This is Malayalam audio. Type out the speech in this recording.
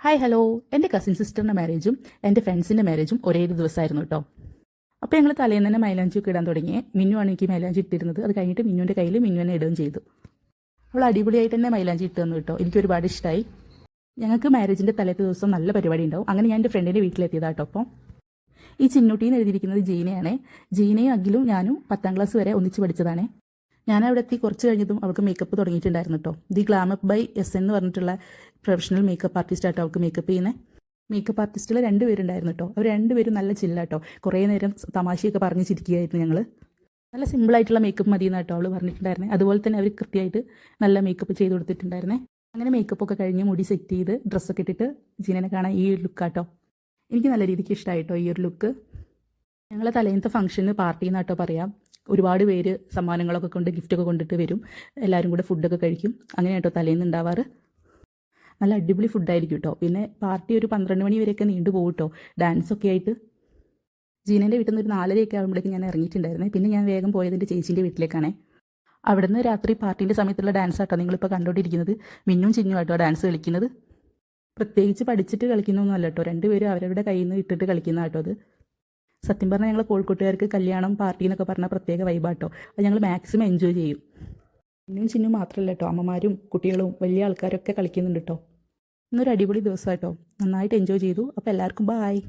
Hi hello. എൻ്റെ കസിൻ സിസ്റ്ററിൻ്റെ മാരേജും എൻ്റെ ഫ്രണ്ട്സിൻ്റെ മാരേജും ഒരേ ഒരു ദിവസമായിരുന്നു കേട്ടോ. അപ്പോൾ ഞങ്ങൾ തലേന്ന് തന്നെ മൈലാഞ്ചി ഒക്കെ ഇടാൻ തുടങ്ങി. മിന്നുവാണ് എനിക്ക് മൈലാഞ്ചി ഇട്ടിരുന്നത്. അത് കഴിഞ്ഞിട്ട് മിന്നുവിൻ്റെ കയ്യിൽ മിന്നുവിനെ ഇടുകയും ചെയ്തു. അവൾ അടിപൊളിയായിട്ട് തന്നെ മൈലാഞ്ചി ഇട്ട് തന്നു കേട്ടോ. എനിക്ക് ഒരുപാട് ഇഷ്ടമായി. ഞങ്ങൾക്ക് മാരേജിൻ്റെ തലേത്തെ ദിവസം നല്ല പരിപാടി ഉണ്ടാവും. അങ്ങനെ ഞാൻ എൻ്റെ ഫ്രണ്ടിൻ്റെ വീട്ടിലെത്തിയതാട്ടോ. അപ്പോൾ ഈ ചിന്നൂട്ടിന്ന് എഴുതിയിരിക്കുന്നത് ജീനയാണ്. ജീനയും അഖിലും ഞാനും 10ാം ക്ലാസ് വരെ ഒന്നിച്ച് പഠിച്ചതാണ്. ഞാൻ അവിടെ എത്തി കുറച്ച് കഴിഞ്ഞതും അവൾക്ക് മേക്കപ്പ് തുടങ്ങിയിട്ടുണ്ടായിരുന്നു കേട്ടോ. ദി ഗ്ലാമപ്പ് ബൈ എസ് എന്ന് പറഞ്ഞിട്ടുള്ള പ്രൊഫഷണൽ മേക്കപ്പ് ആർട്ടിസ്റ്റ് ആട്ടോ അവൾക്ക് മേക്കപ്പ് ചെയ്യുന്നത്. മേക്കപ്പ് ആർട്ടിസ്റ്റിൽ 2 പേരുണ്ടായിരുന്നു കേട്ടോ. അവർ 2 പേരും നല്ല ചില്ലാട്ടോ. കുറേ നേരം തമാശയൊക്കെ പറഞ്ഞ് ചിരിക്കുകയായിരുന്നു ഞങ്ങൾ. നല്ല സിമ്പിളായിട്ടുള്ള മേക്കപ്പ് മതി എന്നാട്ടോ അവൾ പറഞ്ഞിട്ടുണ്ടായിരുന്നത്. അതുപോലെ തന്നെ അവർ കൃത്യമായിട്ട് നല്ല മേക്കപ്പ് ചെയ്ത് കൊടുത്തിട്ടുണ്ടായിരുന്നേ. അങ്ങനെ മേക്കപ്പൊക്കെ കഴിഞ്ഞ് മുടി സെറ്റ് ചെയ്ത് ഡ്രസ്സൊക്കെ ഇട്ടിട്ട് ജീനനെ കാണാൻ ഈ ഒരു ലുക്കാട്ടോ. എനിക്ക് നല്ല രീതിക്ക് ഇഷ്ടമായിട്ടോ ഈ ഒരു ലുക്ക്. ഞങ്ങളെ തലേന്നത്തെ ഫംഗ്ഷന് പാർട്ടി എന്നാട്ടോ പറയാം. ഒരുപാട് പേര് സമ്മാനങ്ങളൊക്കെ കൊണ്ട് ഗിഫ്റ്റൊക്കെ കൊണ്ടിട്ട് വരും. എല്ലാവരും കൂടെ ഫുഡൊക്കെ കഴിക്കും. അങ്ങനെ കേട്ടോ തലേന്ന് ഉണ്ടാവാറ്. നല്ല അടിപൊളി ഫുഡായിരിക്കും കേട്ടോ. പിന്നെ പാർട്ടി ഒരു 12 മണി വരെയൊക്കെ നീണ്ടു പോകും കേട്ടോ, ഡാൻസൊക്കെ ആയിട്ട്. ജീനൻ്റെ വീട്ടിൽ നിന്ന് ഒരു 4:30 ആകുമ്പോഴേക്കും ഞാൻ ഇറങ്ങിയിട്ടുണ്ടായിരുന്നേ. പിന്നെ ഞാൻ വേഗം പോയത് എൻ്റെ ചേച്ചീൻ്റെ വീട്ടിലേക്കാണേ. അവിടെ നിന്ന് രാത്രി പാർട്ടീൻ്റെ സമയത്തുള്ള ഡാൻസ് ആട്ടോ നിങ്ങളിപ്പോൾ കണ്ടുകൊണ്ടിരിക്കുന്നത്. മിന്നും ചിന്നും ആട്ടോ ഡാൻസ് കളിക്കുന്നത്. പ്രത്യേകിച്ച് പഠിച്ചിട്ട് കളിക്കുന്നൊന്നുമല്ല കേട്ടോ. 2 പേരും അവരവരുടെ കയ്യിൽ നിന്ന് ഇട്ടിട്ട് കളിക്കുന്ന കേട്ടോ അത്. സത്യം പറഞ്ഞാൽ ഞങ്ങൾ കോഴിക്കോട്ടുകാർക്ക് കല്യാണം പാർട്ടി എന്നൊക്കെ പറഞ്ഞാൽ പ്രത്യേക വൈബാട്ടോ. അത് ഞങ്ങൾ മാക്സിമം എൻജോയ് ചെയ്യും. മിന്നും ചിന്നും മാത്രമല്ല കേട്ടോ, അമ്മമാരും കുട്ടികളും വലിയ ആൾക്കാരൊക്കെ കളിക്കുന്നുണ്ട് കേട്ടോ. ഇന്നൊരു അടിപൊളി ദിവസം കേട്ടോ. നന്നായിട്ട് എൻജോയ് ചെയ്തു. അപ്പോൾ എല്ലാവർക്കും ബായ്.